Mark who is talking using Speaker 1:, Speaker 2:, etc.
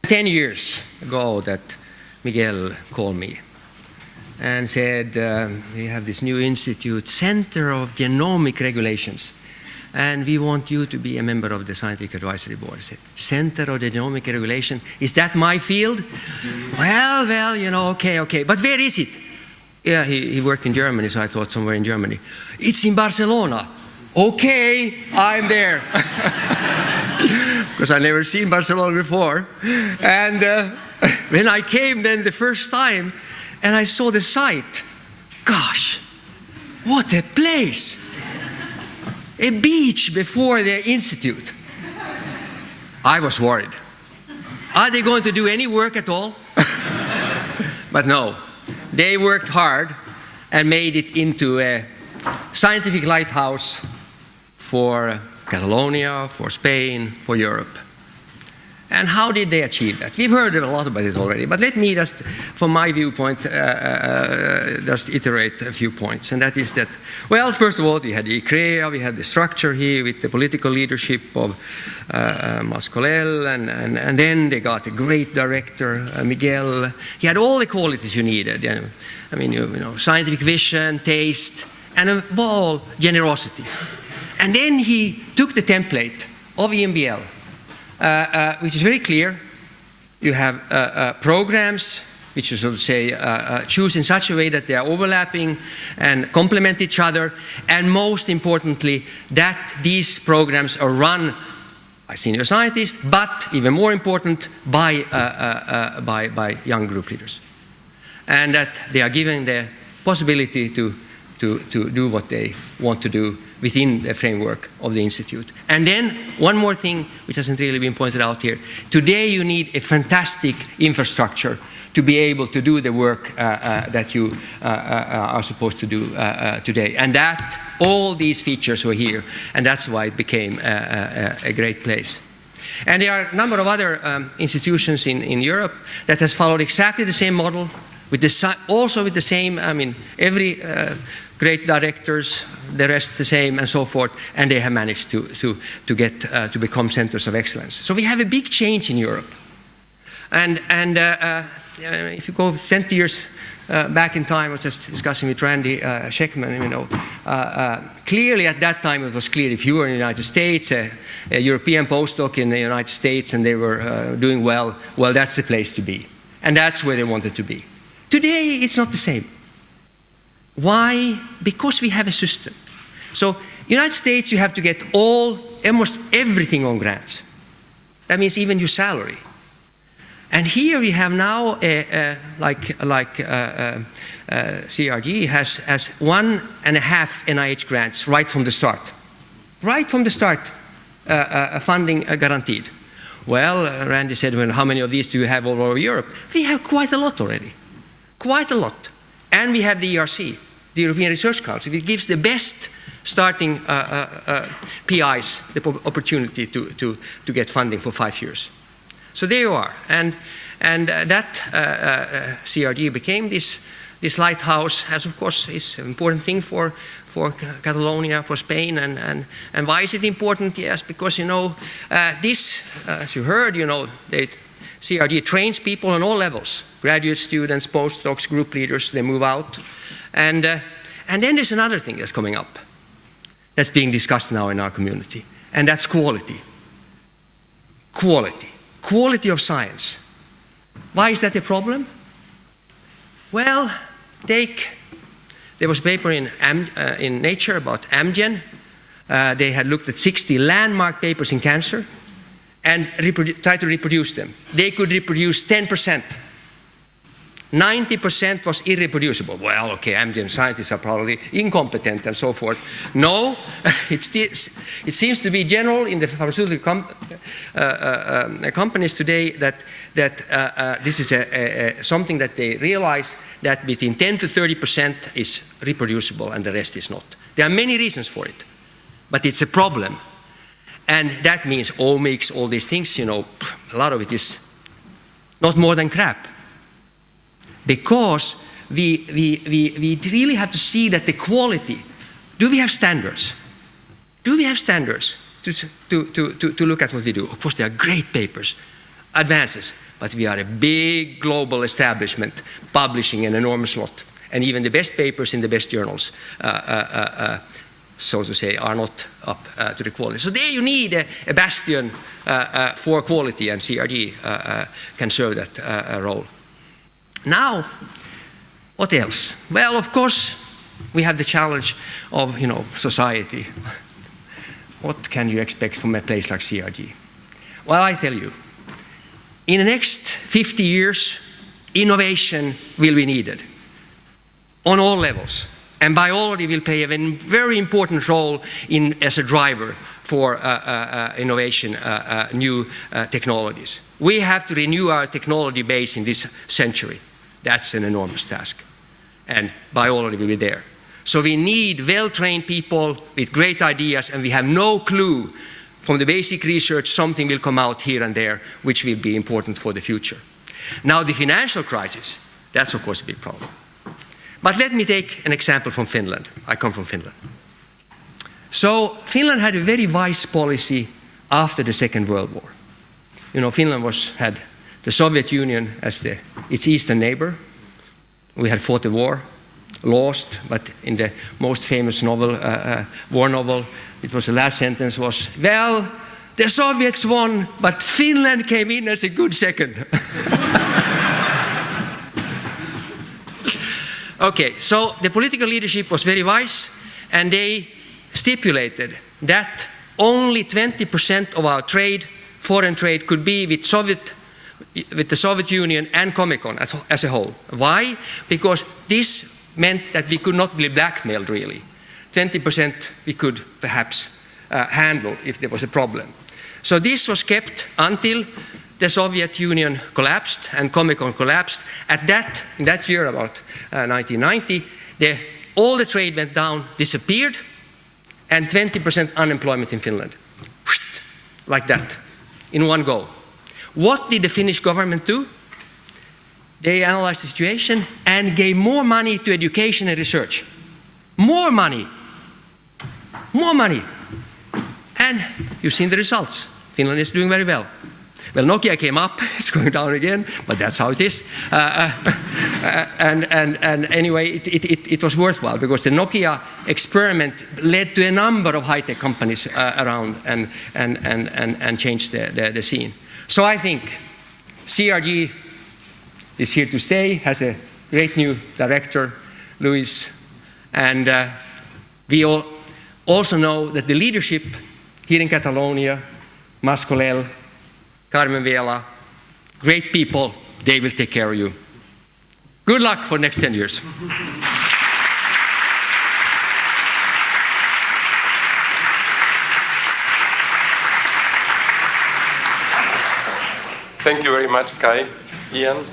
Speaker 1: 10 years ago that Miguel called me and said, we have this new institute, Center of Genomic Regulations, and we want you to be a member of the Scientific Advisory Board. I said, Center of the Genomic Regulation, is that my field? Well, you know, okay. But where is it? Yeah, he worked in Germany, so I thought somewhere in Germany. It's in Barcelona. Okay, I'm there. Because I'd never seen Barcelona before. And when I came then the first time, and I saw the site, gosh, what a place. A beach before the institute. I was worried. Are they going to do any work at all? But no, they worked hard and made it into a scientific lighthouse for Catalonia, for Spain, for Europe. And how did they achieve that? We've heard a lot about it already, but let me just, from my viewpoint, just iterate a few points. And that is that, well, first of all, we had the ICREA, we had the structure here with the political leadership of Mascolel, and then they got a great director, Miguel. He had all the qualities you needed. I mean, you know, scientific vision, taste, and above all, generosity. And then he took the template of EMBL, which is very clear. You have programs which you sort of say choose in such a way that they are overlapping and complement each other, and most importantly, that these programs are run by senior scientists, but even more important, by young group leaders, and that they are given the possibility to do what they want to do within the framework of the Institute. And then one more thing, which hasn't really been pointed out here. Today you need a fantastic infrastructure to be able to do the work that you are supposed to do today. And that, all these features were here, and that's why it became a great place. And there are a number of other institutions in Europe that has followed exactly the same model, also with the same, I mean, every great directors, the rest the same, and so forth, and they have managed to become centers of excellence. So we have a big change in Europe. And if you go 20 years back in time, I was just discussing with Randy Sheckman, you know, clearly at that time it was clear if you were in the United States, a European postdoc in the United States, and they were doing well, that's the place to be. And that's where they wanted to be. Today, it's not the same. Why? Because we have a system. So, United States, you have to get almost everything on grants. That means even your salary. And here we have now, CRG has 1.5 NIH grants right from the start. Right from the start, funding guaranteed. Well, Randy said, well, how many of these do you have all over Europe? We have quite a lot already. Quite a lot. And we have the ERC, the European Research Council. It gives the best starting PIs the opportunity to get funding for 5 years. So there you are. And that CRG became this lighthouse, as of course is an important thing for Catalonia, for Spain. And why is it important? Yes, because, you know, this, as you heard, you know, CRG trains people on all levels. Graduate students, postdocs, group leaders, they move out. And then there's another thing that's coming up that's being discussed now in our community, and that's quality. Quality of science. Why is that a problem? Well, there was a paper in Nature about Amgen. They had looked at 60 landmark papers in cancer and tried to reproduce them. They could reproduce 10%. 90% was irreproducible. Well, okay, Amgen scientists are probably incompetent and so forth. No, it seems to be general in the pharmaceutical companies today that this is something that they realize that between 10 to 30% is reproducible and the rest is not. There are many reasons for it, but it's a problem. And that means omics, all these things, you know, a lot of it is not more than crap. Because we really have to see that the quality, do we have standards? Do we have standards to look at what we do? Of course, there are great papers. advances. But we are a big global establishment publishing an enormous lot. And even the best papers in the best journals, so to say, are not up to the quality. So there you need a bastion for quality, and CRG can serve that role. Now, what else? Well, of course, we have the challenge of, society. What can you expect from a place like CRG? Well, I tell you, in the next 50 years, innovation will be needed on all levels. And biology will play a very important role as a driver for innovation, new technologies. We have to renew our technology base in this century. That's an enormous task. And biology will be there. So we need well-trained people with great ideas, and we have no clue from the basic research something will come out here and there which will be important for the future. Now the financial crisis, that's of course a big problem. But let me take an example from Finland. I come from Finland. So Finland had a very wise policy after the Second World War. Finland had the Soviet Union as its eastern neighbor. We had fought the war, lost, but in the most famous novel, war novel, the last sentence was, well, the Soviets won, but Finland came in as a good second. Okay, so the political leadership was very wise, and they stipulated that only 20% of our trade, foreign trade, could be with the Soviet Union and Comecon as a whole. Why? Because this meant that we could not be blackmailed, really. 20% we could perhaps handle if there was a problem. So this was kept until the Soviet Union collapsed and Comecon collapsed. In that year, about 1990, all the trade went down, disappeared, and 20% unemployment in Finland. Like that, in one go. What did the Finnish government do? They analyzed the situation and gave more money to education and research. More money. More money. And you've seen the results. Finland is doing very well. Well, Nokia came up, it's going down again, but that's how it is. And anyway, it was worthwhile because the Nokia experiment led to a number of high-tech companies around and changed the scene. So I think CRG is here to stay, has a great new director, Luis, and we all also know that the leadership here in Catalonia, Mascolel, Carmen Vela, great people, they will take care of you. Good luck for the next 10 years.
Speaker 2: Thank you very much, Kai, Ian.